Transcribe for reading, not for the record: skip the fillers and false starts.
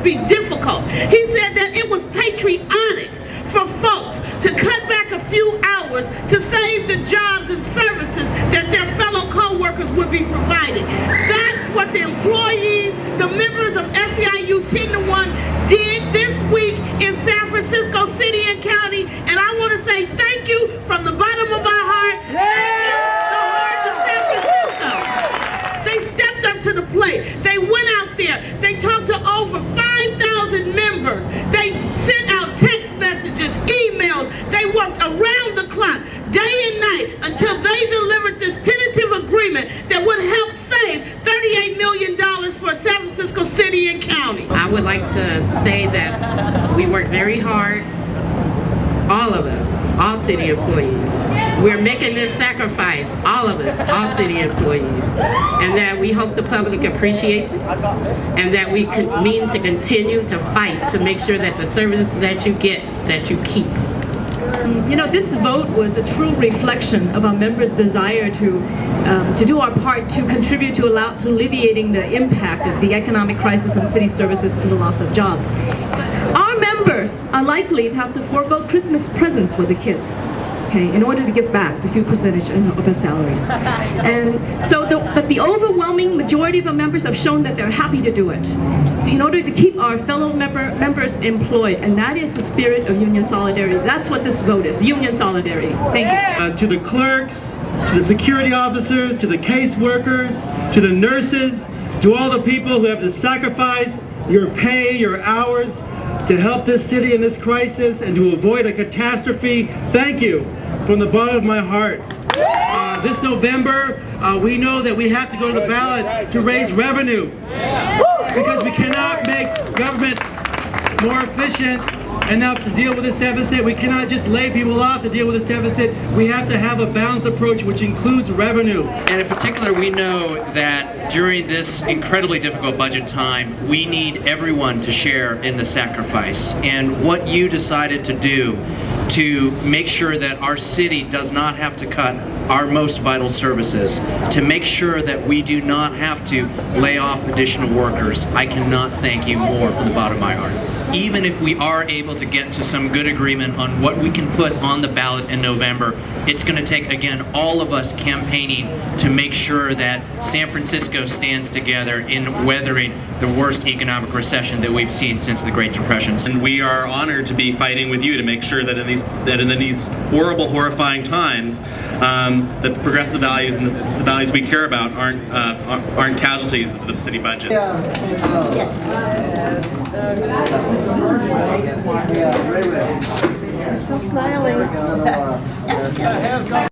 be difficult. He said that it was patriotic for folks to cut back a few hours to save the jobs and services that their fellow co-workers would be providing. That's what the employees, the members of SEIU 10-to-1 did this week in San Francisco City and County, and I want to say thank you from the bottom of my heart. Thank you, the heart of San Francisco. They stepped up to the plate. They went out there. They talked to over 5,000 members. They sent out text messages, emails. They worked around the clock, day and night, until they delivered this tentative agreement that would help save $38 million for San Francisco City and County. I would like to say that we worked very hard, all of us, all city employees. We're making this sacrifice, all of us, all city employees, and that we hope the public appreciates it, and that we mean to continue to fight to make sure that the services that you get, that you keep. You know, this vote was a true reflection of our members' desire to do our part to contribute to alleviating the impact of the economic crisis on city services and the loss of jobs. Our members are likely to have to forego Christmas presents for the kids, okay, in order to give back the few percentage of their salaries. And so, but the overwhelming majority of our members have shown that they're happy to do it in order to keep our fellow members employed, and that is the spirit of union solidarity. That's what this vote is, union solidarity. Thank you. To the clerks, to the security officers, to the caseworkers, to the nurses, to all the people who have to sacrifice your pay, your hours, to help this city in this crisis and to avoid a catastrophe, thank you from the bottom of my heart. This November, we know that we have to go to the ballot to raise revenue because we cannot make government more efficient enough to deal with this deficit. We cannot just lay people off to deal with this deficit. We have to have a balanced approach which includes revenue. And in particular, we know that during this incredibly difficult budget time, we need everyone to share in the sacrifice. And what you decided to do to make sure that our city does not have to cut our most vital services, to make sure that we do not have to lay off additional workers, I cannot thank you more from the bottom of my heart. Even if we are able to get to some good agreement on what we can put on the ballot in November, it's going to take, again, all of us campaigning to make sure that San Francisco stands together in weathering the worst economic recession that we've seen since the Great Depression. And we are honored to be fighting with you to make sure that in these horrible, horrifying times, that the progressive values and the values we care about aren't casualties of the city budget. Yes. Still smiling. Yes, yes.